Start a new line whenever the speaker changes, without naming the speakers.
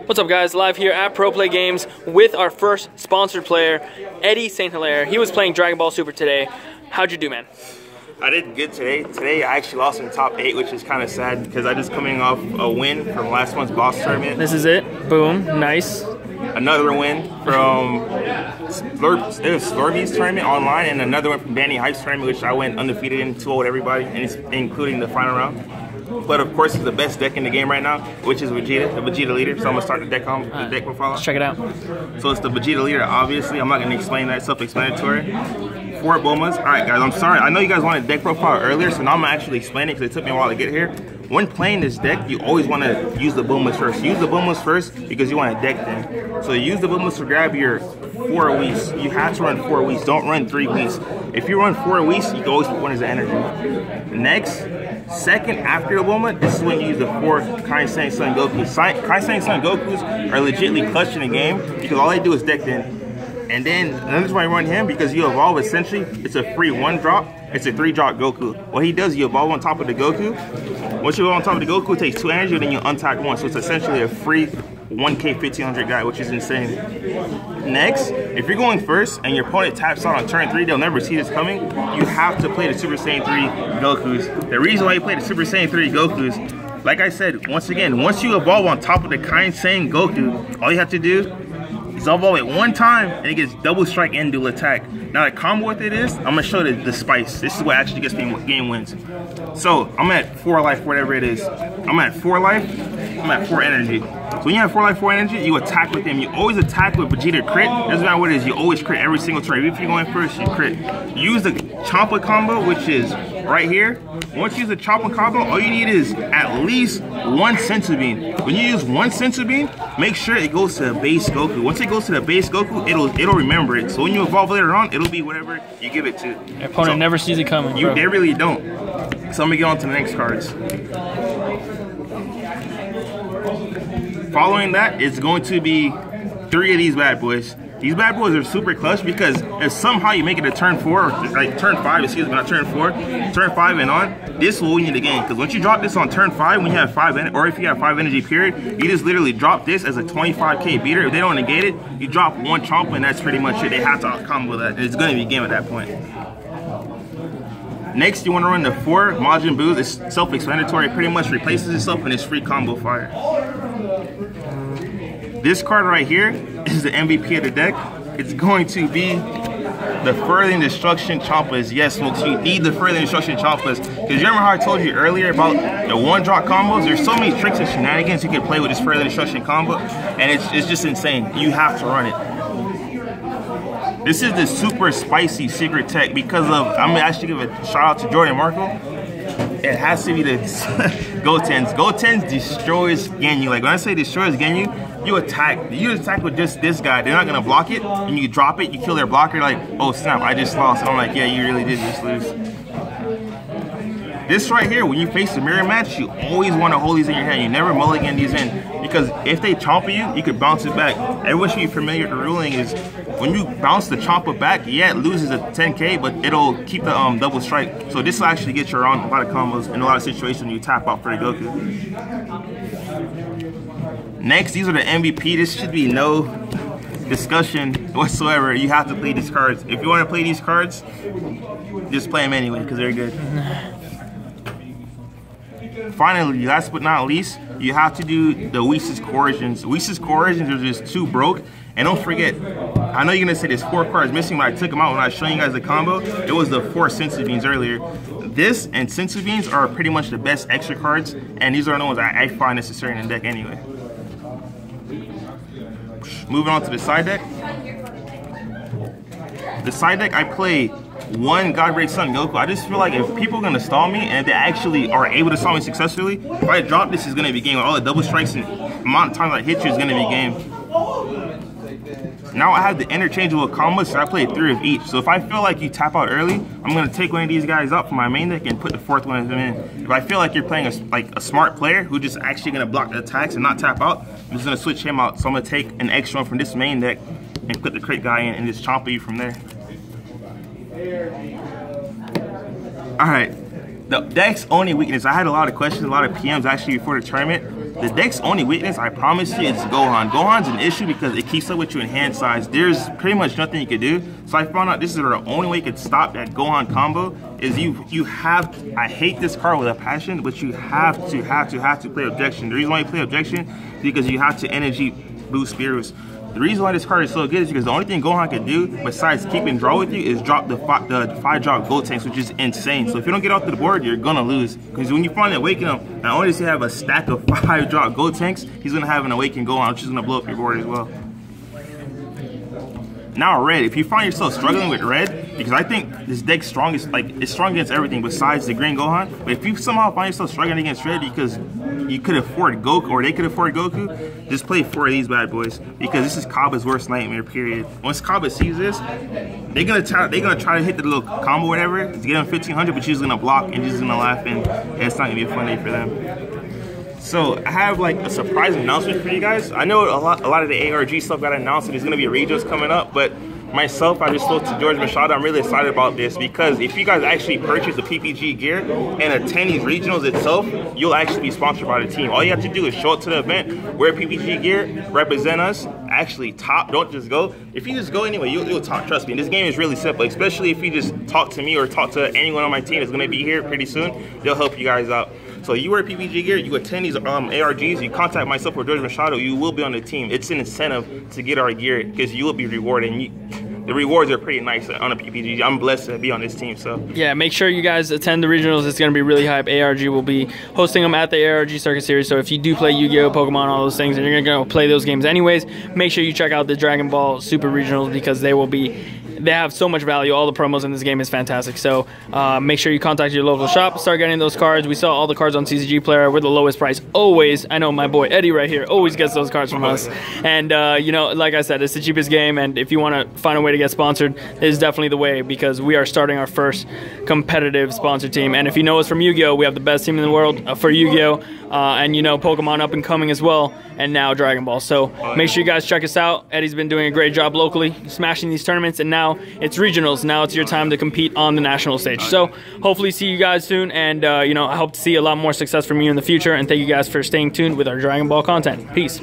What's up guys, live here at Pro Play Games with our first sponsored player, Eddie St. Hilaire. He was playing Dragon Ball Super today. How'd you do, man?
I did good today. Today I actually lost in the top 8, which is kind of sad because I just coming off a win from last month's boss tournament.
This is it. Boom. Nice.
Another win from Slurpee's tournament online, and another one from Danny Hype's tournament, which I went undefeated in 2-0 with everybody, and it's including the final round. But of course, it's the best deck in the game right now, which is Vegeta, the Vegeta leader. So I'm gonna start the deck on the deck profile.
Let's check it out.
So it's the Vegeta leader. Obviously, I'm not gonna explain that. It's self-explanatory. 4 Bomas. All right, guys. I'm sorry. I know you guys wanted deck profile earlier, so now I'm actually explaining because it took me a while to get here. When playing this deck, you always want to use the Bomas first. Use the Bomas first because you want to deck them. So use the Bomas to grab your 4 Whis. You have to run 4 Whis. Don't run 3 Whis. If you run 4 Whis, you can always put 1 as the energy. Next, second after the Boma, this is when you use the 4 Kaisen Sun Gokus. Kaisen Sun Gokus are legitimately clutch in the game because all they do is deck them. And then another reason why you run him, because you evolve essentially, it's a free 1-drop, it's a 3-drop Goku. What he does, you evolve on top of the Goku. Once you evolve on top of the Goku, it takes 2 energy, and then you untap 1. So it's essentially a free 1k 1500 guy, which is insane. Next, if you're going first and your opponent taps out on turn 3, they'll never see this coming. You have to play the Super Saiyan 3 Gokus. The reason why you play the Super Saiyan 3 Gokus, like I said, once again, once you evolve on top of the Kaisen Goku, all you have to do is evolve it 1 time and it gets double strike and dual attack. Now the combo with it is, I'm gonna show the spice. This is what actually gets me game wins. So I'm at 4 life, whatever it is. I'm at 4 life, I'm at 4 energy. So when you have 4 life, 4 energy, you attack with them. You always attack with Vegeta crit. Doesn't matter what it is, you always crit every single turn. Even if you're going first, you crit. Use the Champa combo, which is right here. Once you use the Champa combo, all you need is at least 1 Senzu Bean. When you use 1 Senzu Bean, make sure it goes to the base Goku. Once it goes to the base Goku, it'll remember it. So when you evolve later on, it'll be whatever you give it to.
Your opponent never sees it coming.
They really don't. So I'm gonna get on to the next cards. Following that, it's going to be 3 of these bad boys. These bad boys are super clutch because if somehow you make it to turn 4, like turn 5, excuse me, not turn 4, turn 5 and on, this will win you the game. Because once you drop this on turn 5, when you have 5 energy, or if you have 5 energy period, you just literally drop this as a 25k beater. If they don't negate it, you drop 1 chomp and that's pretty much it. They have to combo that. It's going to be a game at that point. Next, you want to run the 4 Majin Boos. It's self-explanatory. It pretty much replaces itself in its free combo fire. This card right here is the MVP of the deck. It's going to be the Furthering Destruction Champas. Yes, folks, you need the Furthering Destruction Champas. Because you remember how I told you earlier about the 1-drop combos? There's so many tricks and shenanigans you can play with this Furthering Destruction combo. And it's just insane. You have to run it. This is the super spicy secret tech because of, I'm gonna actually give a shout out to Jordan Markle. It has to be the Goten's. Goten's destroys Genyu. Like when I say destroys Genyu, you attack with just this guy. They're not gonna block it, and you drop it, you kill their blocker, like, oh snap, I just lost. And I'm like, yeah, you really did just lose. This right here, when you face the mirror match, you always want to hold these in your hand. You never mulligan these in, because if they chomp you, you could bounce it back. Everyone should be familiar with the ruling is when you bounce the chompa back, yeah, it loses a 10k, but it'll keep the double strike. So this will actually get you around a lot of combos in a lot of situations when you tap out for the Goku. Next, these are the MVP. This should be no discussion whatsoever. You have to play these cards. If you want to play these cards, just play them anyway because they're good. Finally, last but not least, you have to do the Whis' Coercions. Whis' Coercions are just too broke. And don't forget, I know you're gonna say there's 4 cards missing, but I took them out when I was showing you guys the combo. It was the 4 Senzu Beans earlier. This and Senzu Beans are pretty much the best extra cards, and these are the ones I find necessary in the deck anyway. Moving on to the side deck. The side deck, I play 1 God Break Sun Goku. I just feel like if people are gonna stall me and they actually are able to stall me successfully, if I drop this, is gonna be game. All the double strikes and amount of times I hit you is gonna be game. Now I have the interchangeable combos, so I play 3 of each. So if I feel like you tap out early, I'm gonna take one of these guys out from my main deck and put the 4th one of them in. If I feel like you're playing a smart player who just actually gonna block the attacks and not tap out, I'm just gonna switch him out. So I'm gonna take an extra one from this main deck and put the crit guy in and just chomp you from there. All right, the deck's only weakness. I had a lot of questions, a lot of PMs actually before the tournament. The deck's only weakness, I promise you, is Gohan. Gohan's an issue because it keeps up with you in hand size. There's pretty much nothing you can do. So I found out this is the only way you could stop that Gohan combo is you have, I hate this card with a passion, but you have to play Objection. The reason why you play Objection is because you have to energy boost Beerus. The reason why this card is so good is because the only thing Gohan can do besides keep and draw with you is drop the 5-drop gold tanks, which is insane. So if you don't get off to the board, you're gonna lose. Because when you finally awaken him, not only does he have a stack of 5-drop gold tanks, he's gonna have an awakened Gohan, which is gonna blow up your board as well. Now red, if you find yourself struggling with red, because I think this deck's strongest, like it's strong against everything besides the green Gohan, but if you somehow find yourself struggling against red because you could afford Goku or they could afford Goku, just play 4 of these bad boys because this is Cabba's worst nightmare, period. Once Cabba sees this, they're gonna try to hit the little combo or whatever to get him 1500, but she's gonna block and she's gonna laugh and it's not gonna be a fun day for them. So I have like a surprise announcement for you guys. I know a lot of the ARG stuff got announced and there's gonna be a regionals coming up, but myself, I just spoke to George Machado. I'm really excited about this because if you guys actually purchase the PPG gear and attend these regionals itself, you'll actually be sponsored by the team. All you have to do is show up to the event, wear PPG gear, represent us, actually top, don't just go. If you just go anyway, you'll top, trust me. This game is really simple, especially if you just talk to me or talk to anyone on my team that's gonna be here pretty soon. They'll help you guys out. So you wear PPG gear, you attend these ARGs, you contact myself or George Machado, you will be on the team. It's an incentive to get our gear because you will be rewarded. And the rewards are pretty nice on a PPG. I'm blessed to be on this team. So yeah,
make sure you guys attend the regionals. It's going to be really hype. ARG will be hosting them at the ARG Circuit Series. So if you do play Yu-Gi-Oh, Pokemon, all those things, and you're going to go play those games anyways, make sure you check out the Dragon Ball Super Regionals because they have so much value. All the promos in this game is fantastic. So make sure you contact your local shop, start getting those cards. We sell all the cards on CCG Player. We're the lowest price always. I know my boy Eddie right here always gets those cards from us. And you know, like I said, it's the cheapest game, and if you want to find a way to get sponsored, this is definitely the way because we are starting our first competitive sponsor team. And if you know us from Yu-Gi-Oh, we have the best team in the world for Yu-Gi-Oh, and you know, Pokemon up and coming as well, and now Dragon Ball. So make sure you guys check us out. Eddie's been doing a great job locally, smashing these tournaments, and now it's regionals. Now it's your time to compete on the national stage. So hopefully see you guys soon, and you know, I hope to see a lot more success from you in the future, and thank you guys for staying tuned with our Dragon Ball content. Peace.